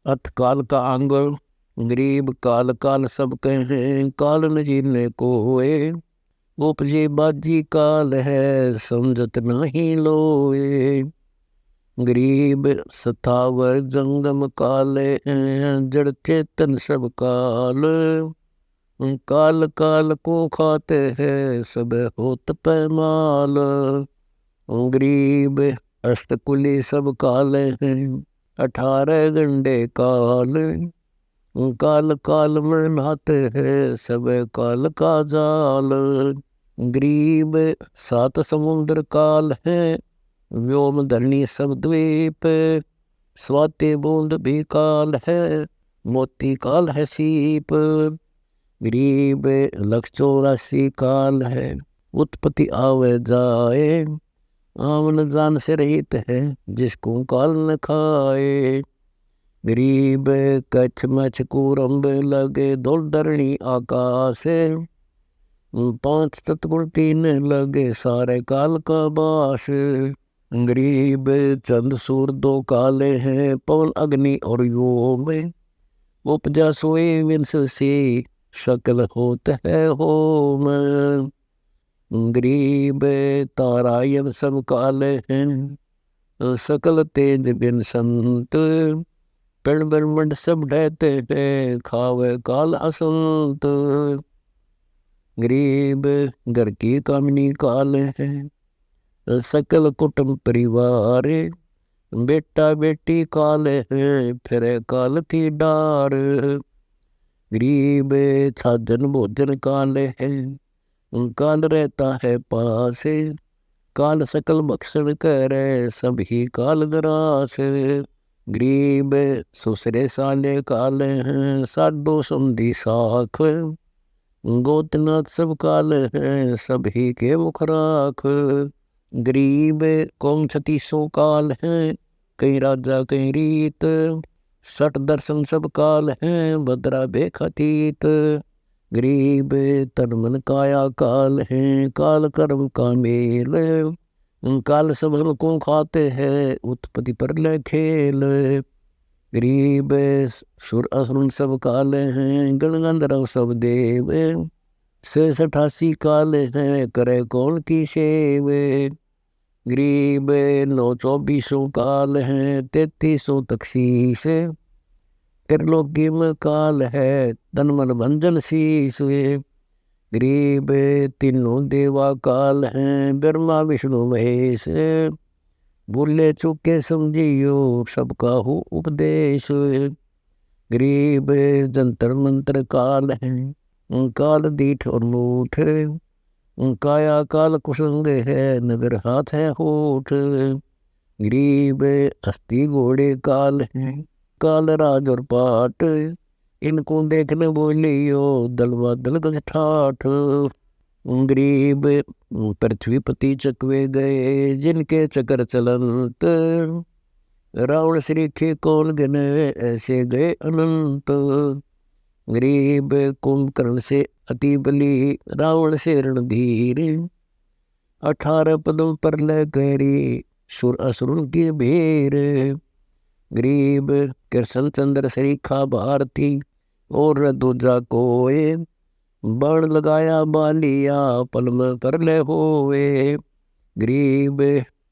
अथ काल का अंग। गरीब काल काल सब कहें, काल न जीने कोए। उपजे बाजी काल है, समझत नहीं लोए। गरीब सथावर जंगम काले हैं, जड़ चेतन सब काल। काल काल को खाते हैं, सब होत पैमाल। गरीब अष्टकुली सब काले हैं, 18 गंडे काल। काल काल में नहाते हैं, सब काल का जाल। गरीब 7 समुद्र काल है, व्योम धरणी सब द्वीप। स्वाति बूंद भी काल है, मोती काल है सीप। गरीब 184 काल है, उत्पत्ति आवे जाए। आवन जान से रहित है, जिसको काल न खाए। गरीब कच्छ मछ कूरम्ब लगे, दौड़ धरणी आकाश। 5 सतगुण 3 लगे, सारे काल का बास। गरीब चंद सूर 2 काले हैं, पवन अग्नि और व्योम। उपजा सोए विंस से, शकल होत है होम। गरीब तारायन सब काले हैं, सकल तेज बिन संत। पेड़ ब्रह्मंड सब ढहते हैं, खावे काल असंत। गरीब घर की कामिनी काल है, सकल कुटुंब परिवार। बेटा बेटी काल है, फिर काल की डार। गरीब छाजन भोजन काल है, काल रहता है पास। काल सकल भक्षण करे, सभी काल ग्रास। गरीब सुसरे साले काल हैं, साडो समधी साख। गोतनाथ सब काल हैं, सभी के मुख राख। गरीब कौन 36 काल हैं, कई राजा कई रीत। 60 दर्शन सब काल हैं, भद्रा बेखतीत। गरीब तन मन काया काल हैं, काल कर्म का मेल। काल सब हमको खाते हैं, उत्पत्ति पर ले खेल। गरीब सुर असुर सब काल हैं, गण गंधर्व सब देव। 88 काल हैं, करे कौन की सेव। गरीब 924 काल हैं, 33 तकसीस। त्रिलोकी में काल है, तन मन भंजन शीस। गरीब तीनों देवा काल हैं, ब्रह्मा विष्णु महेश। बोले चुके समझियो, सबका हो उपदेश। गरीब जंतर मंत्र काल हैं, काल दीठ और मूठ। काया काल कुसंग है, नगर हाथ है होठ। गरीब अस्थि घोड़े काल हैं, काल राज और पाट। इनको देखने बोलियो, दलवा दल गज ठाठ। गरीब पृथ्वीपति चकवे गए, जिनके चक्र चलंत। रावण श्रीखे कौन गने, ऐसे गए अनंत। गरीब कुंभकर्ण से अति बली, रावण से रणधीर। 18 पदों पर लय करी, सुर असुर की भीर। गरीब कृष्ण चंद्र श्रीखा भारती, और दूजा कोए। बाण लगाया बालिया, पल में पर ले होए। गरीब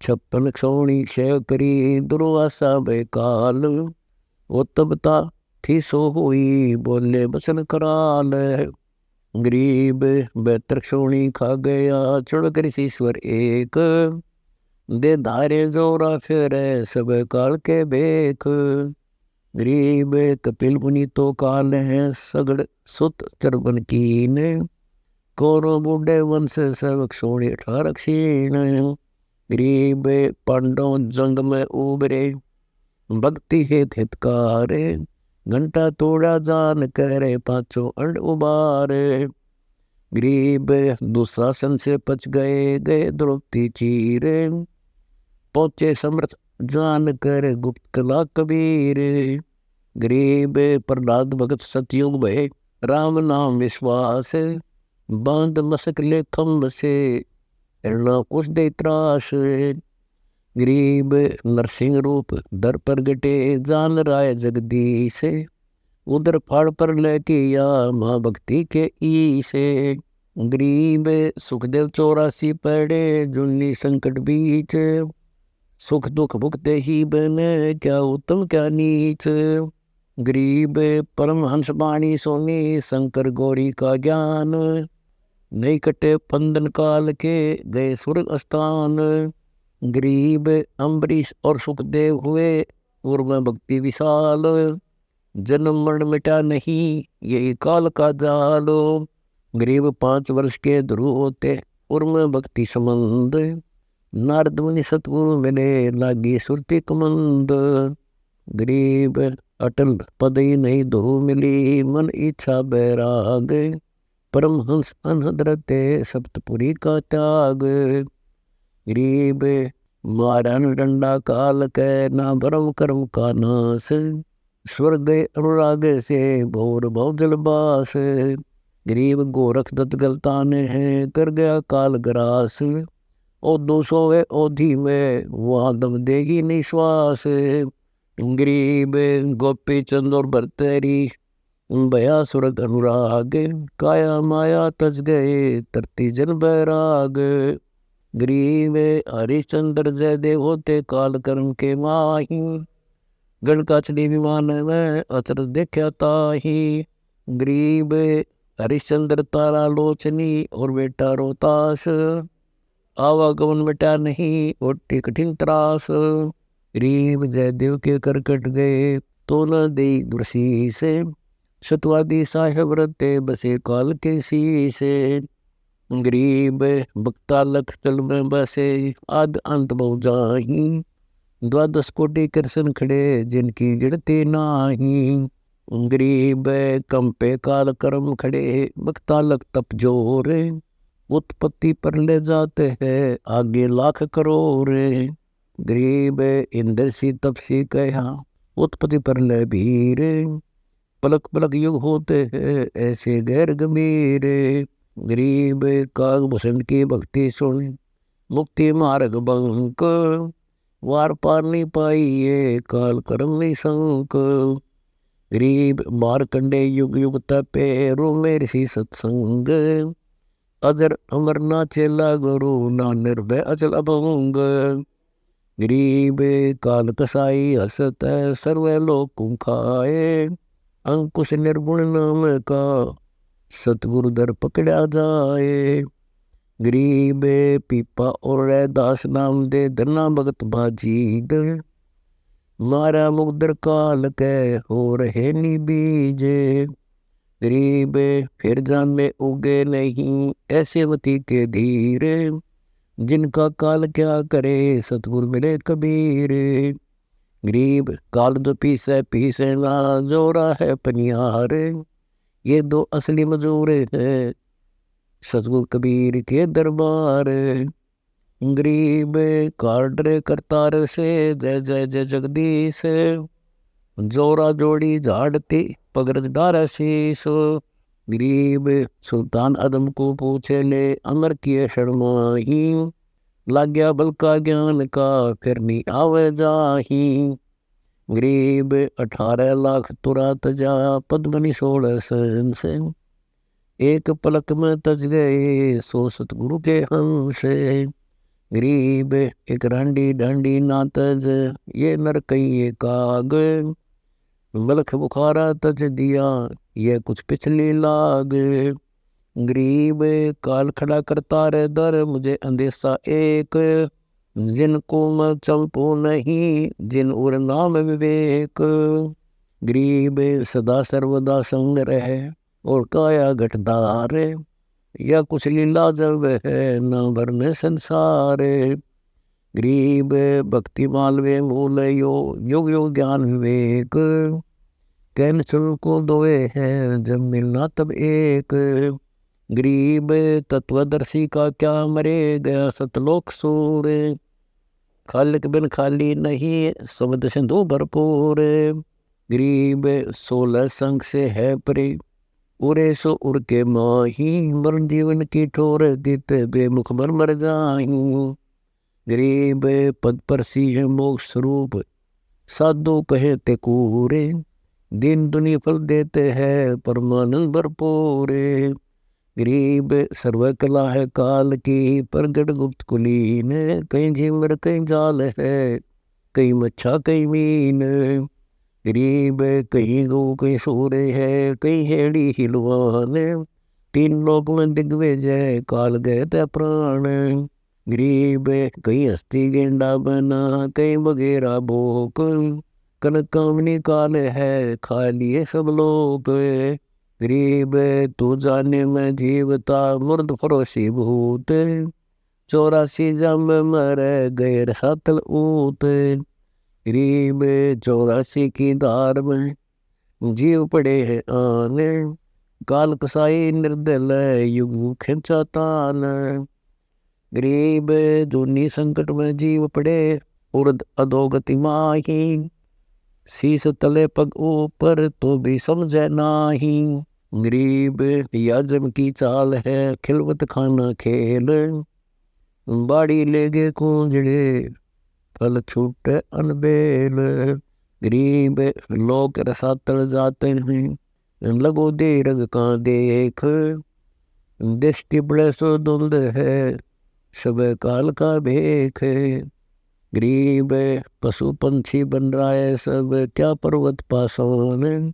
56 क्षोणी क्षय करी, दुर्वासा बेकाल। वो तबता थी सो हुई, बोले बचन कराल। गरीब 72 क्षोणी खा गया, चढ़ कर ईश्वर एक। दे धारे जोरा फिर, सब काल के बेख। गरीब कपिल मुनि तो काल है, सगड़ सुत चरबन कीन। कौरव बूढ़े वंश सब क्षोणी 18 क्षीण। गरीब पांडव जंग में उबरे, भक्ति हेत हितकारे। घंटा तोड़ा जान करे, 5 अंड उबारे। गरीब दुशासन से पच गए, गए द्रौपदी चीरे। पहुंचे समर्थ जान कर, गुप्त कला कबीर। गरीब प्रहलाद भगत सतयुग भय, राम नाम विश्वास। बांध मसक ले खम्भ से, हिरणा कुश दे त्रास। गरीब नरसिंह रूप दर पर गटे जान राय जगदीश, उधर फाड़ पर लेके या माँ भक्ति के ईसे। गरीब सुखदेव 84 पड़े जुन्नी संकट बीच, सुख दुख भुगते ही बने क्या उत्तम क्या नीच। गरीब परमहंस बाणी सोनी शंकर गौरी का ज्ञान, नहीं कटे फंदन काल के गए स्वर्ग स्थान। गरीब अम्बरीश और सुखदेव हुए उर्व भक्ति विशाल, जन्म मरण मिटा नहीं यही काल का जाल। गरीब 5 वर्ष के ध्रुव होते उर्म भक्ति संबंध, नारद मुनि सतगुरु मिले लागी सुरति कमंद। गरीब अटल पद ही नहीं धो मिली मन इच्छा बैराग, परमहंस अनहदरते सप्तपुरी का त्याग। गरीब मारन डंडा काल के ना भरम कर्म का नाश, स्वर्ग अनुराग से भोर बहुजल बास। गरीब गोरख दत्त गलतान है कर गया काल ग्रास, ओ 200 ओधी में वहाँ दम देगी निश्वास। गरीब गोपी चंद और भरतरी भया स्वर्ग अनुराग, काया माया तज गए तरती जन बैराग। गरीब हरिश्चंद्र जयदेव होते काल कर्म के माही, गण काचली विमान में अचर देखा ताही। गरीब हरिश्चंद्र तारा लोचनी और बेटा रोतास, आवागमन मिटा नहीं ओटी कठिन त्रास। गरीब जयदेव के कर कट गए तो न दे दुर्शी से, सतवादी साहेब रते बसे काल के शीसे। गरीब भक्ता लख चल में बसे आद अंत बहु जाही, 12 कोटि कृष्ण खड़े जिनकी गिनती नाही। गरीब कंपे काल कर्म खड़े भक्ता लख तप जोर, उत्पत्ति पर ले जाते हैं आगे लाख करोड़। गरीब इंद्र सी तपसी कहा उत्पत्ति पर ले भीर, पलक पलक युग होते हैं ऐसे गैर गंभीर। गरीब कागभूषण की भक्ति सुन मुक्ति मार्ग बंक, वार पार नहीं पाई ये काल कर्म निशंक। गरीब मारकंडे युग युग तपे रोमे ऋषि सत्संग, अजर अमर ना चेला गुरु ना निर्भय अचल अभंग। गरीब काल कसाई हसत सर्व लोक कुंखाए, अंकुश निर्गुण नाम का सतगुरु दर पकड़ा जाए। गरीब पीपा और दास नाम दे धरना भगत बाजीद, मारा मुगदर काल के हो रहे नी बीज। गरीब फिर जान में उगे नहीं ऐसे मती के धीरे, जिनका काल क्या करे सतगुरु मिले कबीर। गरीब काल दो पीसे ना जोरा है पनियार, ये 2 असली मजूर है सतगुरु कबीर के दरबार। गरीब काल डरे करतार से जय जय जय जगदीश, जोरा जोड़ी झाड़ती पगरज डारा शीस। गरीब सुल्तान अदम को पूछे ले अमर किए शर्माही, लाग्या बल का ज्ञान का फिर नहीं आवे जाही। गरीब 18 लाख तुरा तजा पद्मनि 16 सहंस, एक पलक में तज गए सो सतगुरु के हंस। गरीब एक रांडी डांडी ना तज ये नर कई काग, मलख बुखारा तज दिया ये कुछ पिछली लाग। गरीब काल खड़ा करता रे दर मुझे अंदेशा एक, जिनको मैं चंपू नहीं जिन उर नाम विवेक। गरीब सदा सर्वदा संग रहे और काया घटदार, या कुछ लीला जब है न भरने संसार। गरीब भक्ति मालवे मूल योग योग ज्ञान विवेक, कैन सुन को दोए हैं जब मिलना तब एक। गरीब तत्वदर्शी का क्या मरे गया सतलोक सूर, खालिक बिन खाली नहीं समद सिंधु भरपूर। गरीब 16 संग से है परे उरे सो उर के माही, मरण जीवन की ठोर गीत बेमुख मर मर जाही। गरीब पद परसी है मोक्ष स्वरूप, साधु कहे ते कूरे, दिन दुनी फल देते हैं परमानंद भरपूर। गरीब सर्व कला है काल की, प्रगट गुप्त कुलीन, कहीं झिमर कहीं जाल है, कहीं मच्छा कहीं मीन। गरीब कहीं गौ कहीं सूरे है, कहीं हेड़ी हिलवान, तीन लोक में दिग्विजय काल गए ते प्राण। गरीब कहीं हस्ती गेंडा बना, कहीं बगेरा बोक, कनक कामनी काल है खा लिए सब लोग। गरीब तू जाने में जीवता, मुर्द फरोशी भूत, 84 जम मर गए सातल ऊत। गरीब 84 की धार में जीव पड़े हैं आने, काल कसाई निर्दल युग खिंचा तान। गरीब जूनी संकट में जीव पड़े, उर्द अधोगति माही, शीस तले पग ऊपर तो भी समझे नाही। गरीब याजम की चाल है खिलवत खाना खेल, बाड़ी ले गे कूंजड़े फल छूटे अनबेल। गरीब लोग रसातल जाते हैं, लगो दे रग का देख, दृष्टि बड़े सो धुंध है सब काल का भेख। गरीब पशु पंछी बन रहा है सब, क्या पर्वत पासान,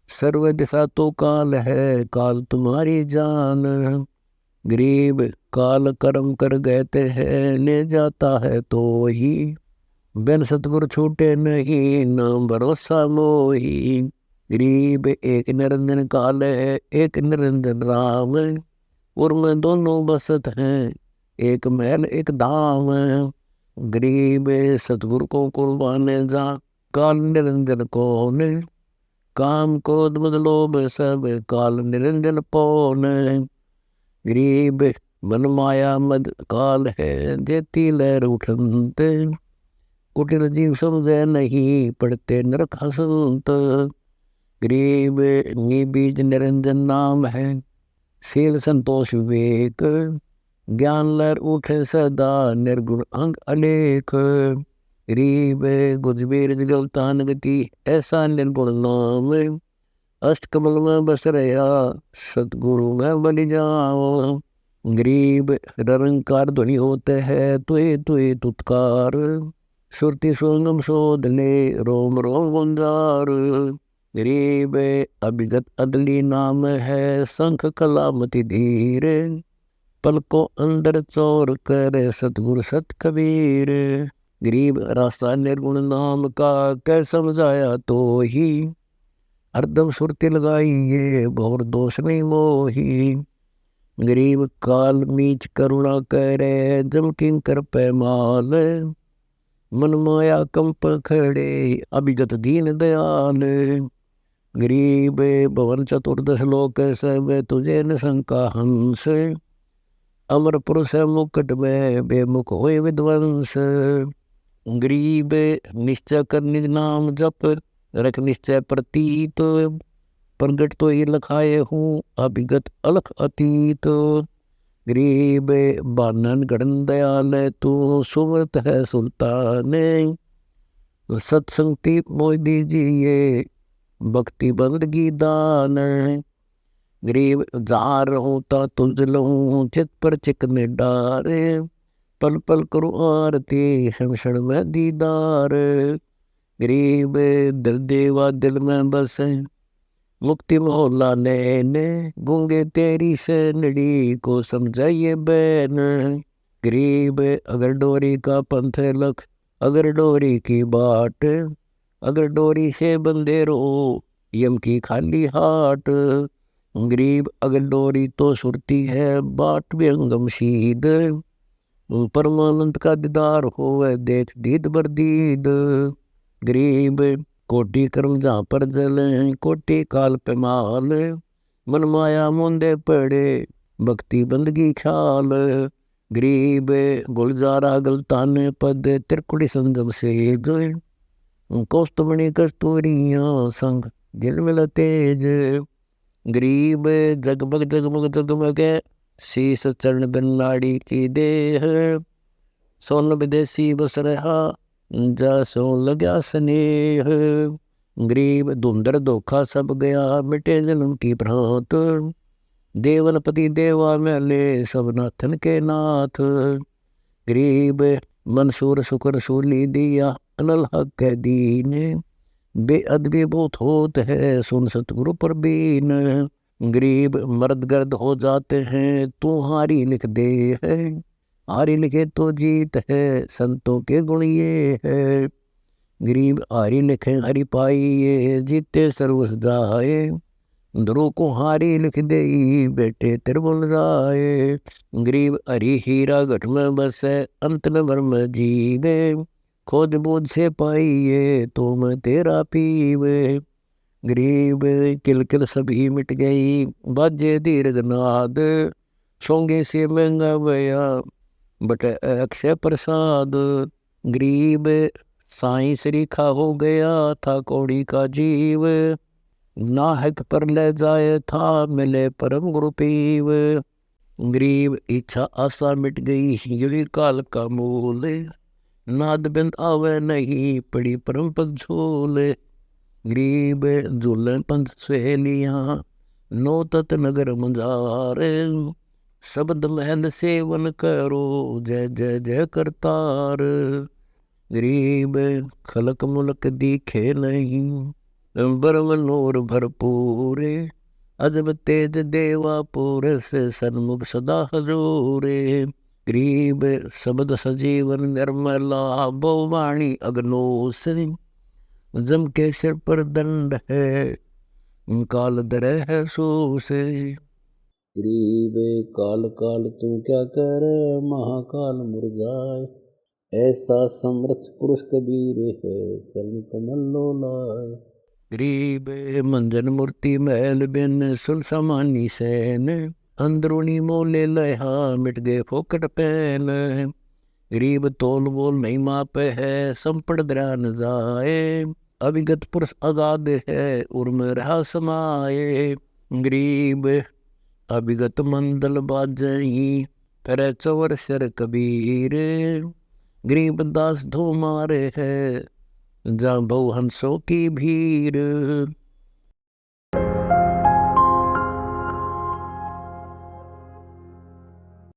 सर्व दिशा तो काल है काल तुम्हारी जान। गरीब काल कर्म कर गए हैं, ले जाता है तो ही, बिन सतगुर छूटे नहीं नाम भरोसा मोही। गरीब एक निरंजन काल है एक निरंजन राम, उर्म दोनों बसत हैं एक महल एक धाम। गरीब सतगुरु को कुर्बान जा, काल निरंजन कौन, काम क्रोध मद लोभ सब काल निरंजन पौन। गरीब मन माया मद काल है, जेती लहर उठंत, कुटिल जीव समझे नहीं पढ़ते नरक हसंत। गरीब निबीज निरंजन नाम है, शील संतोष विवेक, ज्ञान लहर उठे सदा निर्गुण अंग अनेक। गरीब गुजबीर जगलतान गति, ऐसा निर्गुण नाम, अष्ट कमल में बस रहा सतगुरु में बलि जाओ। गरीब निरंकार ध्वनि होते हैं तुए तुए तुत्कार, सुरति सोंगम शोध ले रोम रोम गुंजार। गरीब अभिगत अदली नाम है, शंख कलामति धीर, पलकों अंदर चोर करे सतगुरु सत कबीर। गरीब रास्ता निर्गुण नाम का कै समझाया तो ही, हरदम सुरती लगाइए बहुर दोष नहीं मोही। गरीब काल मीच करुणा करे जम किंकर पैमाल, मन माया कंप खड़े अभिगत दीन दयाल। गरीब भवन चतुर्दश लोक सब तुझे न शंका हंस, अमर पुरुष मुकुट में बेमुख होए विध्वंस। गरीब निश्चय कर निज नाम जप, रख निश्चय प्रतीत, प्रगट तो ही लखाए हूँ अभिगत अलख अतीत। गरीब बानन गणन दयाल तू, सुमृत है सुल्तान, सत्संगति मोह दीजिए भक्ति बंदगी दान। गरीब जार होता तुझ लहूँ चित पर चिकने डारे, पल पल करूँ आरती क्षण क्षण में दीदार। गरीब दिल देवा दिल में बसे, मुक्ति मोहल्ला नैने, गूंगे तेरी सैनड़ी को समझाइए बैन। गरीब अगर डोरी का पंथ लख, अगर डोरी की बाट, अगर डोरी से बंदे रो यम की खाली हाट। गरीब अगर डोरी तो सुरती है बाट भी अंगम शीद, परमानंद का दीदार हो देख दीद बरदीद। गरीब कोटि कर्म जहाँ पर जले, कोटि काल पे माल, मन माया मुंदे पड़े भक्ति बंदगी ख्याल। गरीब गुलजारा गलताने पद, त्रिकुटी संगम से गए, कौस्तुमणि कस्तूरियाँ संग जिल मिल तेज। गरीब जगमग जगमग जगमग शीस चरण बिन नाड़ी की देह, सुन विदेशी बस रहा जसों लग्या स्नेह। गरीब धुंधर धोखा सब गया मिटे जन्म की भ्रांत। देवनपति देवा मैले सब नाथन के नाथ। गरीब मंसूर शुक्र सूली दिया अनल हक के दीन। बेअदबी बहुत होत है सुन सतगुरु प्रवीण। गरीब मर्द गर्द हो जाते हैं तू हारी लिख दे है। हारी लिखे तो जीत है संतों के गुण ये है। गरीब हारी लिखे हरि पाइये जीते सर्वस जाए। ध्रुव को हारी लिख दे बेटे त्रिभुवन राय। गरीब हरि हीरा घट में बसे अंत न ब्रह्म जीवे। खोज बोझ से पाइये तो मैं तेरा पीवे। गरीब किल किल सभी मिट गई बाजे दीर्घ नाद। सोंगे से महंगा भया बट अक्षय प्रसाद। गरीब साई श्रीखा हो गया था कौड़ी का जीव। नाहक पर ले जाए था मिले परम गुरु पीव। गरीब इच्छा आशा मिट गई यही काल का मूल। नाद बिंद आवे नहीं पड़ी परम पद झोले। गरीब झूलन पंथ सहेलियां नो तत नगर मंजारे। शब्द महंद सेवन करो जय जय जय करतार। गरीब खलक मुलक दिखे नहीं ब्रह्म नूर भरपूरे। अजब तेज देवा पुरस सन्मुख सदा हजूरे। गरीब शब्द सजीवन निर्मला बहुवाणी अग्नोस। जम के सिर पर दंड है काल दरे है सूसे। गरीब काल काल तू क्या कर महाकाल मुरझाए। ऐसा समर्थ पुरुष कबीर है चरण कमल लो लाए। गरीब मंजन मूर्ति महल बिन सुन समानी सैन। अंदरूनी मोले लहा मिट गए फोकट पैन। गरीब तोल बोल नहीं मापे है संपड़ दरा न जाए। अभिगत पुरुष अगाध है उर्म रहा समाये। गरीब अभिगत मंदल बाजही फिर चवर सिर कबीर। गरीब दास धो मारे है जा बहु हंसों की भीड़।